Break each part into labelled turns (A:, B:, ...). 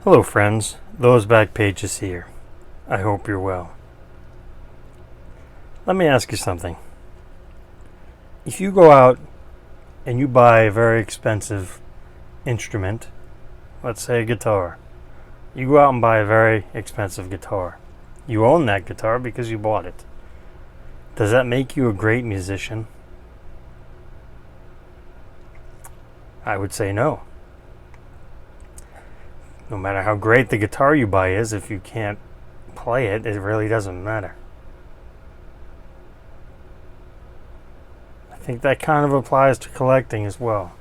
A: Hello friends, Those Back Pages here. I hope you're well. Let me ask you something. If you go out and you buy a very expensive instrument, let's say a guitar, you go out and buy a very expensive guitar. You own that guitar because you bought it. Does that make you a great musician? I would say no. No matter how great the guitar you buy is, if you can't play it, it really doesn't matter. I think that kind of applies to collecting as well.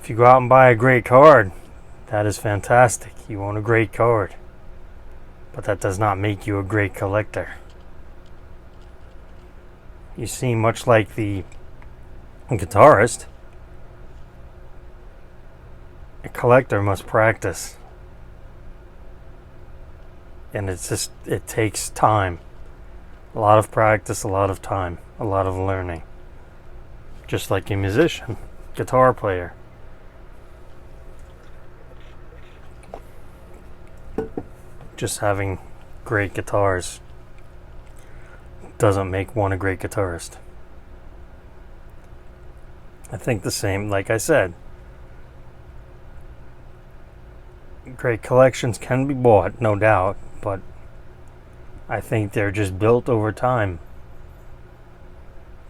A: If you go out and buy a great card, that is fantastic. You own a great card. But that does not make you a great collector. You see, much like the guitarist, a collector must practice. And it takes time. A lot of practice, a lot of time, a lot of learning. Just like a musician, guitar player. Just having great guitars doesn't make one a great guitarist. I think the same, like I said. Great collections can be bought, no doubt, but I think they're just built over time.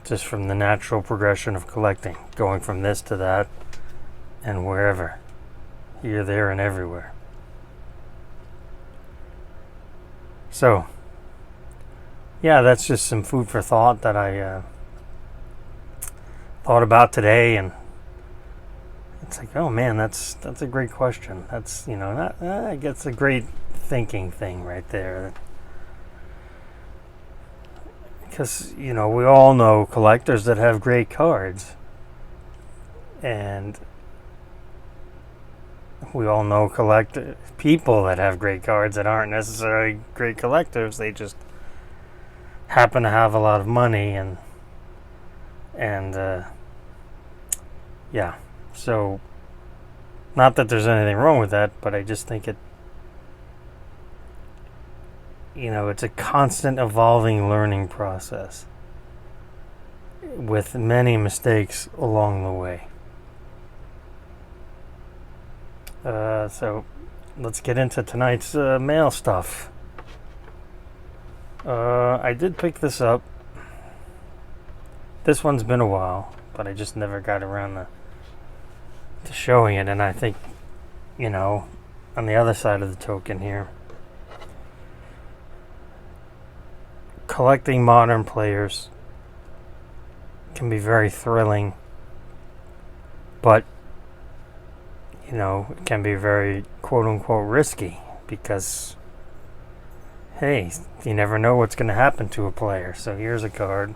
A: Just from the natural progression of collecting, going from this to that and wherever. Here, there, and everywhere. So, yeah, that's just some food for thought that I thought about today, and it's like, oh man, that's a great question. That's, I guess a great thinking thing right there. Because, we all know collectors that have great cards. And we all know people that have great cards that aren't necessarily great collectors. They just happen to have a lot of money and yeah. So, not that there's anything wrong with that, but I just think it's a constant evolving learning process with many mistakes along the way. So let's get into tonight's mail stuff. I did pick this up. This one's been a while, but I just never got around to showing it, and I think, on the other side of the token here, collecting modern players can be very thrilling, but it can be very quote-unquote risky because, hey, you never know what's going to happen to a player. So here's a card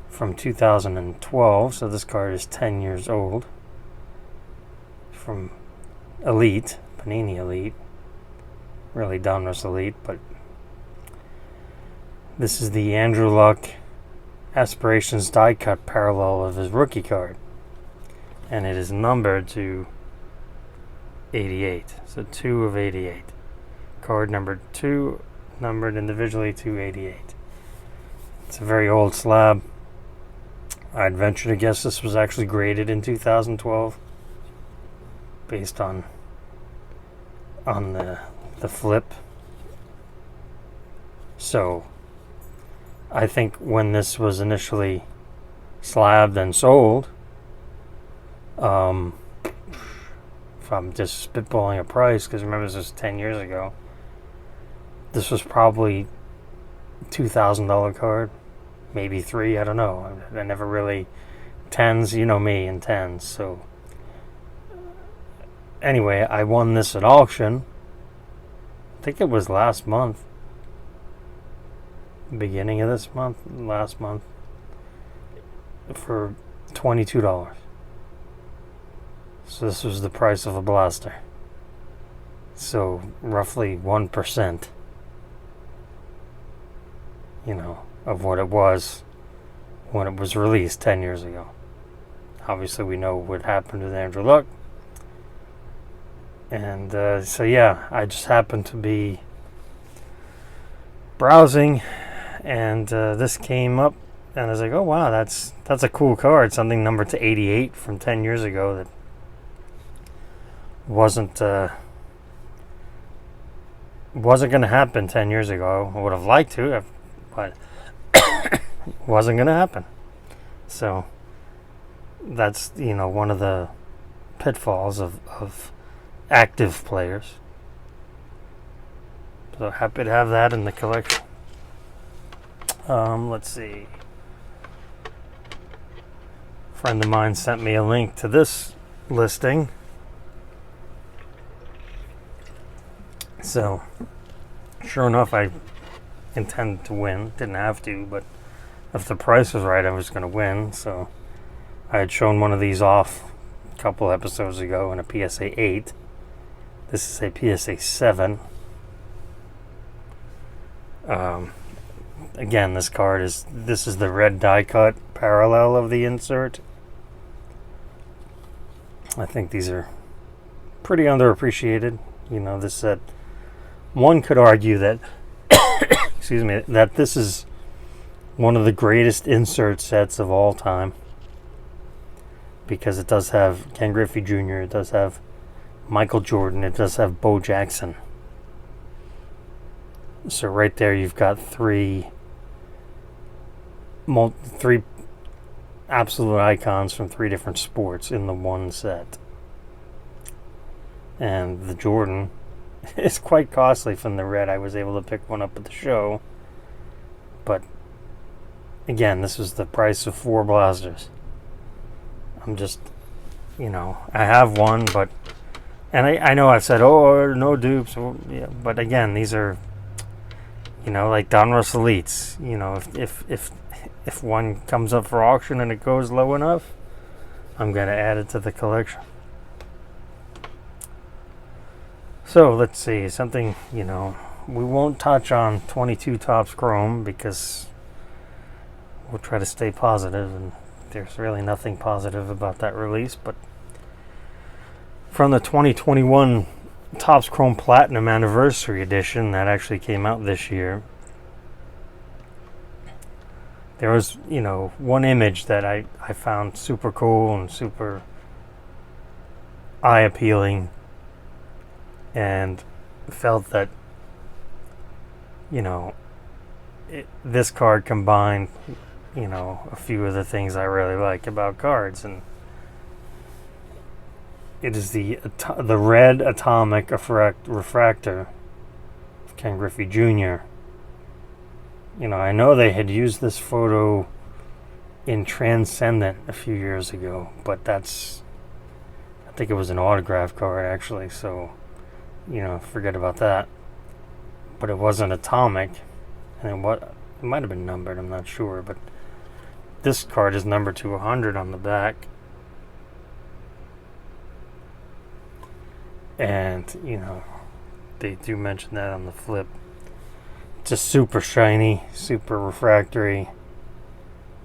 A: from 2012, so this card is 10 years old, from Elite, Panini Elite, really Donruss Elite, but this is the Andrew Luck Aspirations die cut parallel of his rookie card. And it is numbered to 88. So 2 of 88. Card number 2, numbered individually to 88. It's a very old slab. I'd venture to guess this was actually graded in 2012. Based on the flip. So, I think when this was initially slabbed and sold, if I'm just spitballing a price, because remember this was 10 years ago, this was probably $2,000 card, maybe $3,000, I don't know. I never really, tens, you know me, and tens. So anyway, I won this at auction. I think it was last month, beginning of this month, last month, for $22. So this was the price of a blaster. So roughly 1%, of what it was when it was released 10 years ago. Obviously we know what happened with Andrew Luck. And so yeah, I just happened to be browsing, and this came up, and I was like, oh wow, that's a cool card. Something numbered to 88 from 10 years ago that wasn't going to happen 10 years ago. I would have liked to, but wasn't going to happen. So that's, one of the pitfalls of active players. So happy to have that in the collection. Let's see. A friend of mine sent me a link to this listing. So, sure enough, I intended to win. Didn't have to, but if the price was right, I was going to win. So, I had shown one of these off a couple episodes ago in a PSA 8. This is a PSA 7. Again, this is the red die cut parallel of the insert. I think these are pretty underappreciated. This set. One could argue that, excuse me, that this is one of the greatest insert sets of all time, because it does have Ken Griffey Jr., it does have Michael Jordan, it does have Bo Jackson. So right there, you've got three absolute icons from three different sports in the one set. And the Jordan is quite costly from the red. I was able to pick one up at the show. But again, this was the price of 4 blasters. I'm just, I have one, but, and I know I've said, oh, no dupes. Yeah, but again, these are, like Donruss Elites. If one comes up for auction and it goes low enough, I'm going to add it to the collection. So let's see, something, we won't touch on 22 Topps Chrome because we'll try to stay positive, and there's really nothing positive about that release. But from the 2021 Topps Chrome Platinum Anniversary Edition that actually came out this year, there was, one image that I found super cool and super eye-appealing, and felt that, this card combined, a few of the things I really like about cards, and it is the red atomic refractor of Ken Griffey Jr. I know they had used this photo in Transcendent a few years ago, but I think it was an autograph card actually, so forget about that. But it wasn't atomic, and it might have been numbered, I'm not sure, but this card is numbered to 100 on the back. And, they do mention that on the flip. Just super shiny, super refractory.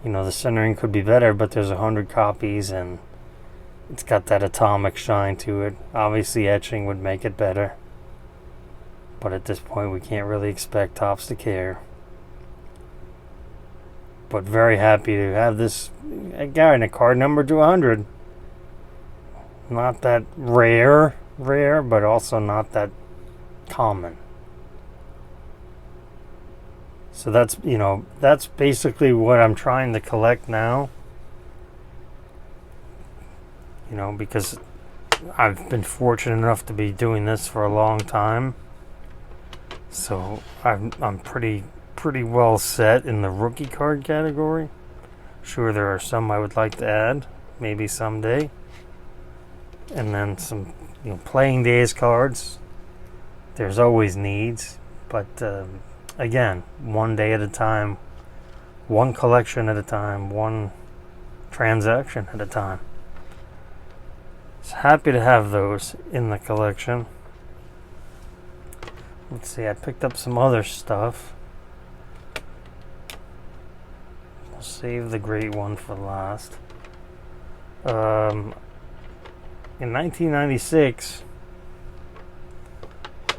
A: The centering could be better, but there's 100 copies, and it's got that atomic shine to it. Obviously, etching would make it better, but at this point, we can't really expect Topps to care. But very happy to have this, again, a card number to 100. Not that rare, but also not that common. So that's basically what I'm trying to collect now. Because I've been fortunate enough to be doing this for a long time. So I'm pretty well set in the rookie card category. Sure, there are some I would like to add, maybe someday. And then some, playing days cards. There's always needs, but again, one day at a time, one collection at a time, one transaction at a time. So happy to have those in the collection. Let's see, I picked up some other stuff. I'll save the great one for last. In 1996,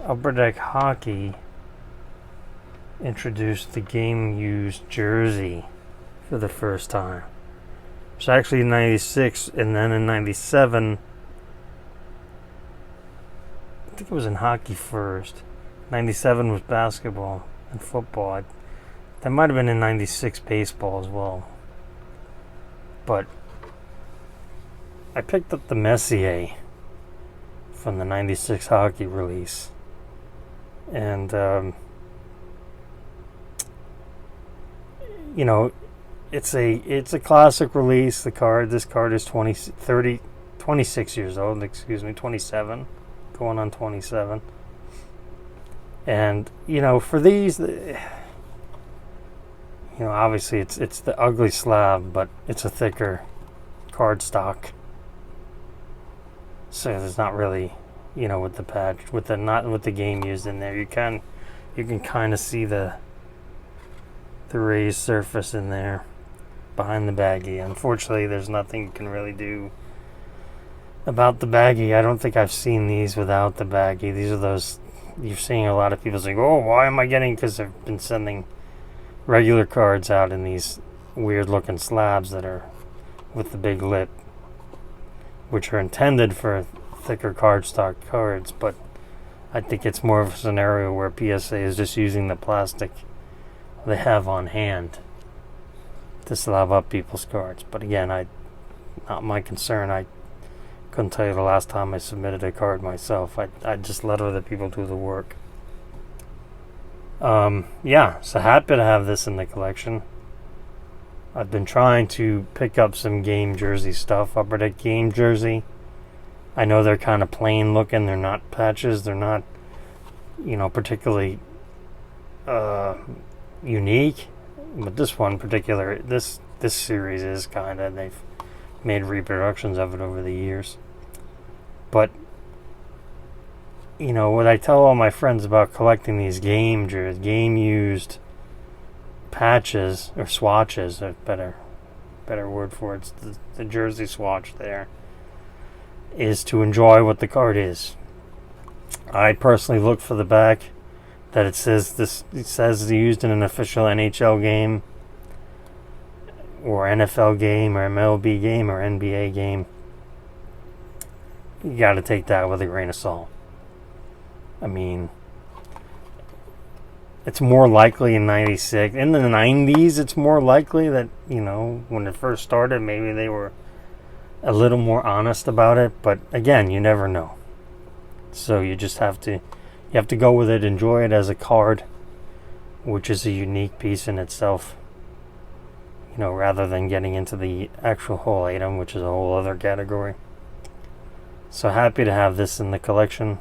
A: Upper Deck Hockey introduced the game-used jersey for the first time. It's actually in 96, and then in 97, I think it was in hockey first. 97 was basketball and football. That might have been in 96 baseball as well. But I picked up the Messier from the 96 hockey release. And, you know, it's a classic release. This card is 26 years old, 27, going on 27. And, you know, for these, you know, obviously it's the ugly slab, but it's a thicker card stock. So there's not really, you know, with the patch, not with the game used in there, you can kind of see the raised surface in there behind the baggie. Unfortunately, there's nothing you can really do about the baggie. I don't think I've seen these without the baggie. These are those you're seeing a lot of people saying, "Oh, why am I getting?" Because they've been sending regular cards out in these weird-looking slabs that are with the big lip, which are intended for thicker cardstock cards. But I think it's more of a scenario where PSA is just using the plastic they have on hand to slab up people's cards. But again, not my concern. I couldn't tell you the last time I submitted a card myself. I just let other people do the work. Yeah, so happy to have this in the collection. I've been trying to pick up some game jersey stuff. Upper Deck game jersey. I know they're kind of plain looking. They're not patches. They're not, you know, particularly unique. But this one particular, this series is kind of. They've made reproductions of it over the years. But, you know, what I tell all my friends about collecting these game used patches or swatches, a better word for it, it's the jersey swatch there, is to enjoy what the card is. I personally look for the back that it says it's used in an official NHL game or NFL game or MLB game or NBA game. You got to take that with a grain of salt. I mean, it's more likely in 96. In the 90s, it's more likely that, you know, when it first started, maybe they were a little more honest about it. But again, you never know. So you just have to go with it, enjoy it as a card, which is a unique piece in itself. You know, rather than getting into the actual whole item, which is a whole other category. So happy to have this in the collection.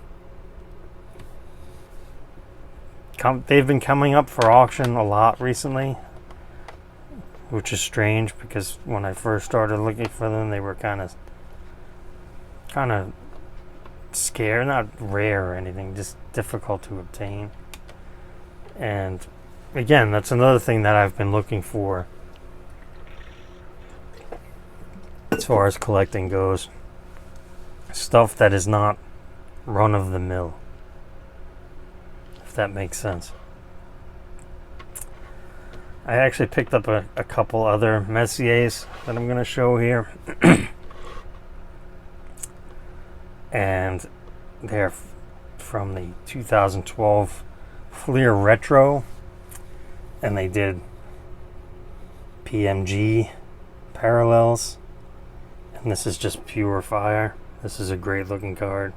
A: They've been coming up for auction a lot recently, which is strange because when I first started looking for them, they were kind of scarce, not rare or anything, just difficult to obtain. And again, that's another thing that I've been looking for as far as collecting goes. Stuff that is not run of the mill, if that makes sense. I actually picked up a couple other Messiers that I'm going to show here. And they're from the 2012 Fleer Retro. And they did PMG Parallels. And this is just pure fire. This is a great looking card.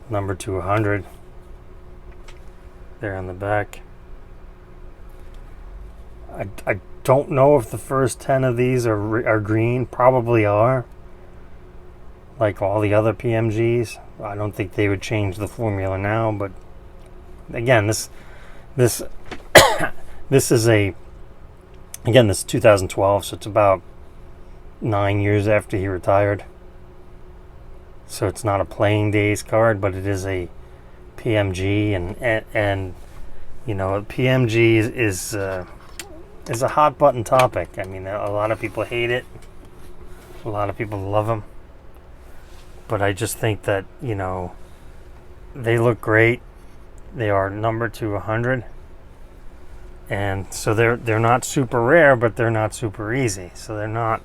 A: Number 200. There on the back. I don't know if the first 10 of these are green. Probably are. Like all the other PMGs. I don't think they would change the formula now. But again, this is this is 2012. So it's about 9 years after he retired. So it's not a playing days card, but it is a PMG, and you know, PMG is a hot button topic. I mean, a lot of people hate it, a lot of people love them, but I just think that, you know, they look great. They are numbered to 100. And so they're not super rare, but they're not super easy. So they're not,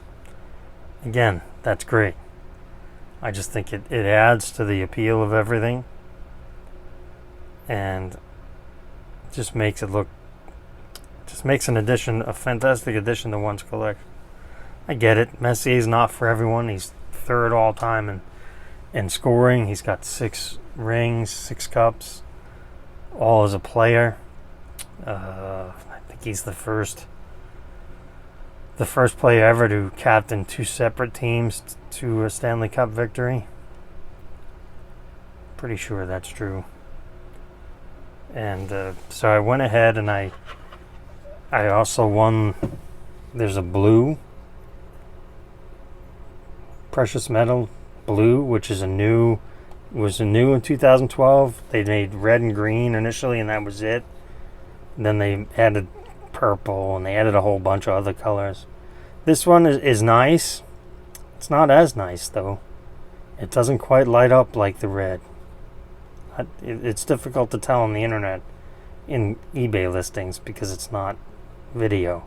A: again, that's great. I just think it adds to the appeal of everything. And just makes it look, just makes an addition, a fantastic addition to one's collection. I get it. Messier's not for everyone. He's third all time in scoring. He's got 6 rings, 6 cups, all as a player. I think he's the first player ever to captain 2 separate teams to a Stanley Cup victory. Pretty sure that's true. And so I went ahead and I also won. There's a blue precious metal blue, which is was new in 2012. They made red and green initially, and that was it. Then they added purple, and they added a whole bunch of other colors. This one is nice. It's not as nice, though. It doesn't quite light up like the red. It's difficult to tell on the internet in eBay listings because it's not video.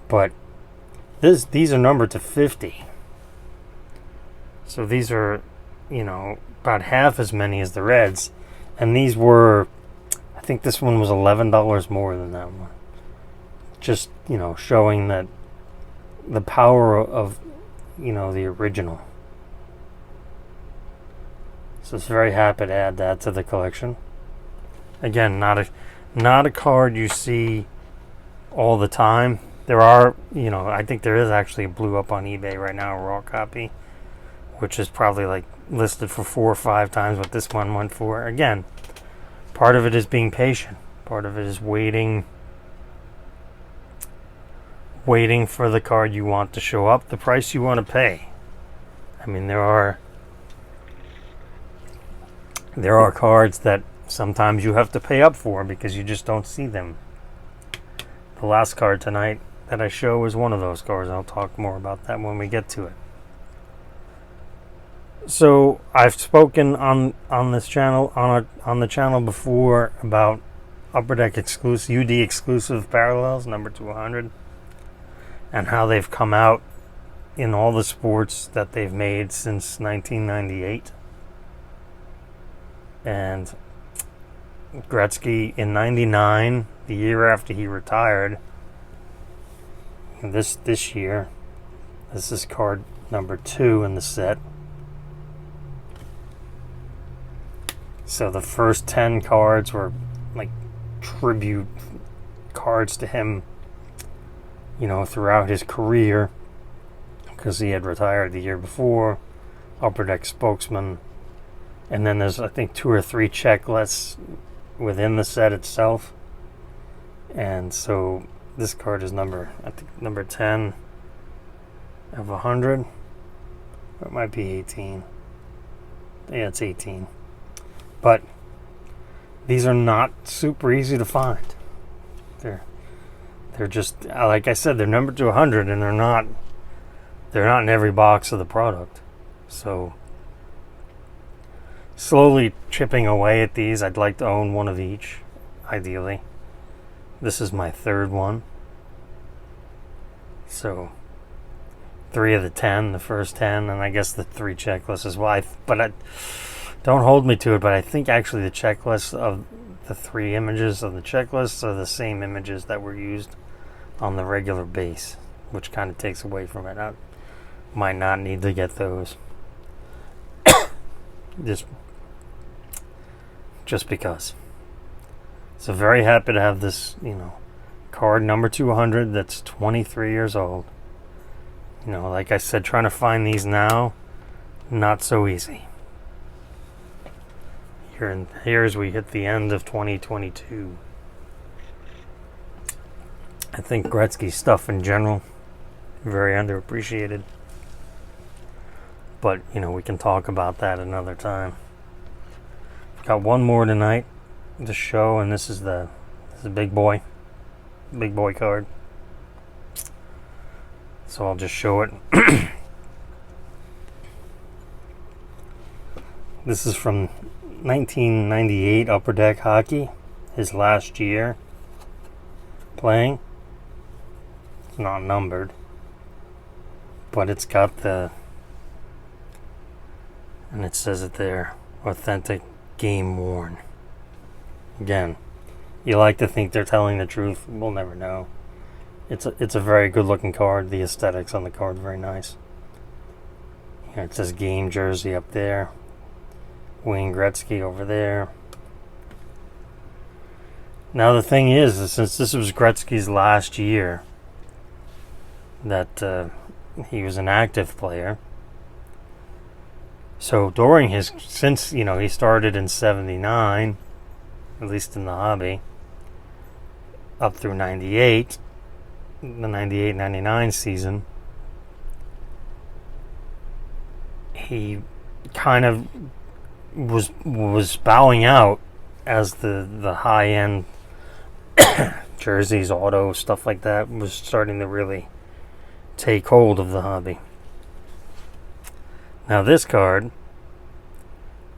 A: But these are numbered to 50. So these are, about half as many as the reds. And these were, I think this one was $11 more than that one. Just, showing that the power of, the original. So it's very happy to add that to the collection. Again, not a card you see all the time. There are, I think there is actually a blue up on eBay right now, a raw copy, which is probably like listed for 4 or 5 times what this one went for. Again, part of it is being patient. Part of it is waiting for the card you want to show up, the price you want to pay. I mean, there are cards that sometimes you have to pay up for because you just don't see them. The last card tonight that I show is one of those cards. I'll talk more about that when we get to it. So I've spoken on this channel on the channel before about Upper Deck exclusive UD exclusive parallels number 200 and how they've come out in all the sports that they've made since 1998. And Gretzky in 99, the year after he retired, this year, this is card number 2 in the set. So the first 10 cards were like tribute cards to him, throughout his career, because he had retired the year before. Upper Deck spokesman. And then there's, I think, 2 or 3 checklists within the set itself. And so this card is number 10 of 100. Or it might be 18. Yeah, it's 18. But these are not super easy to find. They're just, like I said, they're numbered to 100, and they're not in every box of the product. So slowly chipping away at these. I'd like to own one of each, ideally. This is my 3rd one. So 3 of the 10, the first 10, and I guess the 3 checklists as well. Don't hold me to it, but I think actually the checklist of the 3 images of the checklists are the same images that were used on the regular base, which kind of takes away from it. I might not need to get those. Just because. So very happy to have this, card number 200 that's 23 years old. Like I said, trying to find these now, not so easy. Here as we hit the end of 2022. I think Gretzky stuff in general, very underappreciated. But, we can talk about that another time. Got one more tonight to show, and this is a big boy card. So I'll just show it. This is from 1998 Upper Deck Hockey, his last year playing. It's not numbered, but it's got the, and it says it there, authentic game worn. Again, you like to think they're telling the truth. We'll never know. It's a very good looking card. The aesthetics on the card very nice. It says game jersey up there. Wayne Gretzky over there. Now the thing is since this was Gretzky's last year that he was an active player, so during since he started in 79, at least in the hobby, up through 98, the 98-99 season, he kind of was bowing out as the high-end jerseys, auto, stuff like that was starting to really take hold of the hobby. Now this card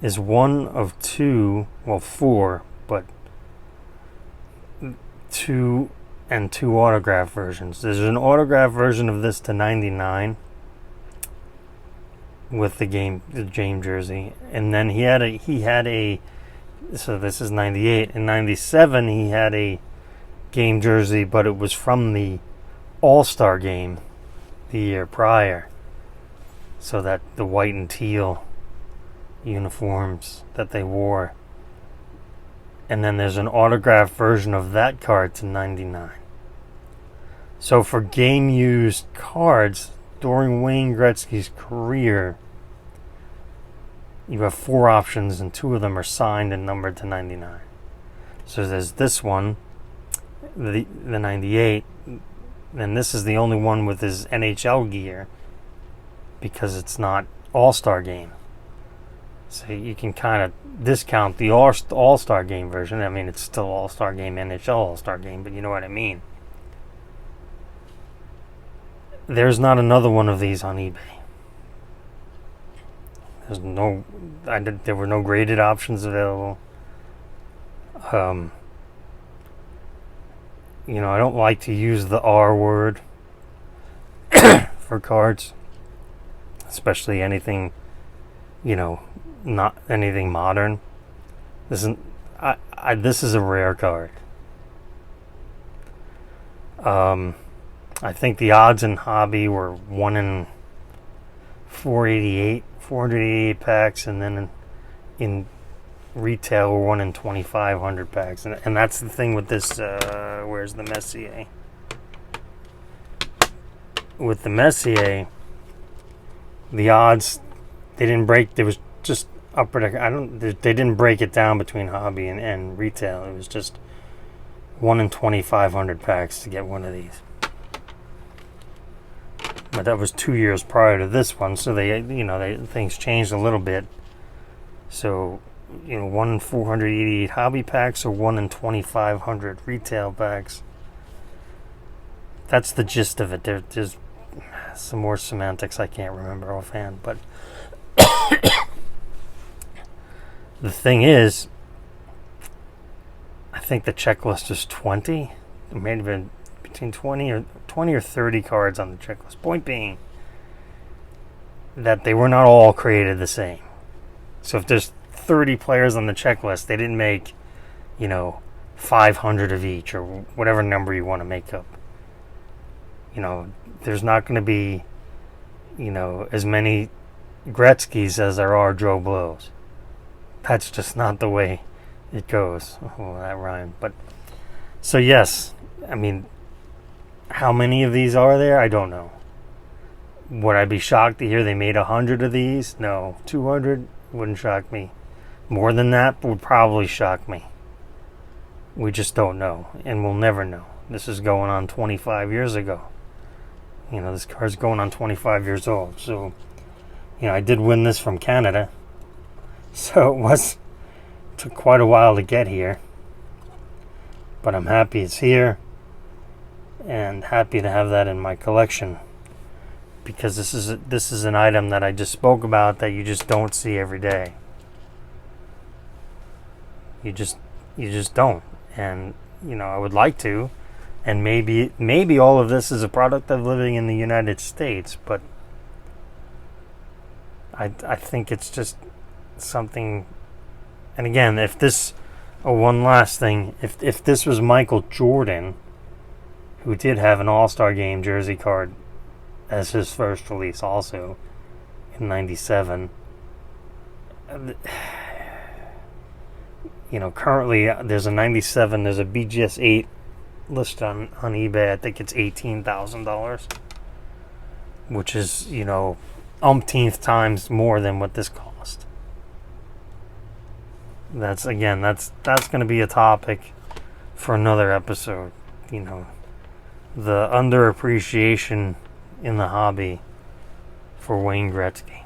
A: is one of four, but two autograph versions. There's an autograph version of this to 99 with the game jersey, and then he had a so this is 98. In 97 he had a game jersey, but it was from the All-Star game the year prior, so that the white and teal uniforms that they wore. And then there's an autographed version of that card to 99. So for game used cards during Wayne Gretzky's career, you have four options, and two of them are signed and numbered to 99. So there's this one, the 98, and this is the only one with his NHL gear because it's not All-Star game. So you can kind of discount the All-Star game version. I mean, it's still All-Star game, NHL All-Star game, but you know what I mean. There's not another one of these on eBay. There were no graded options available. I don't like to use the R word for cards, especially anything, not anything modern. This is a rare card. I think the odds in hobby were 1 in 488 packs, and then in retail were 1 in 2,500 packs. And that's the thing with this, where's the Messier? With the Messier, the odds, they didn't break, there was just upper deck, they didn't break it down between hobby and retail. It was just 1 in 2,500 packs to get one of these. But that was 2 years prior to this one, so things changed a little bit. So, 1 in 488 hobby packs or 1 in 2,500 retail packs. That's the gist of it. There's some more semantics I can't remember offhand, but the thing is, I think the checklist is 20. It may have been between 20 or 30 cards on the checklist. Point being that they were not all created the same. So if there's 30 players on the checklist, they didn't make, 500 of each or whatever number you want to make up. There's not going to be, as many Gretzkys as there are Joe Blows. That's just not the way it goes. Oh, that rhymed. But so yes, I mean, how many of these are there? I don't know. Would I be shocked to hear they made 100 of these? No. 200 wouldn't shock me. More than that would probably shock me. We just don't know, and we'll never know. This is going on 25 years ago. This card's going on 25 years old. So, I did win this from Canada. So took quite a while to get here. But I'm happy it's here, and happy to have that in my collection, because this is an item that I just spoke about that you just don't see every day. You just don't. And I would like to, and maybe all of this is a product of living in the United States, but I think it's just something. And again, one last thing, if this was Michael Jordan, who did have an All-Star Game jersey card as his first release also in '97, currently there's a '97, there's a BGS 8 listed on eBay. I think it's $18,000, which is umpteenth times more than what this cost. That's going to be a topic for another episode. The underappreciation in the hobby for Wayne Gretzky.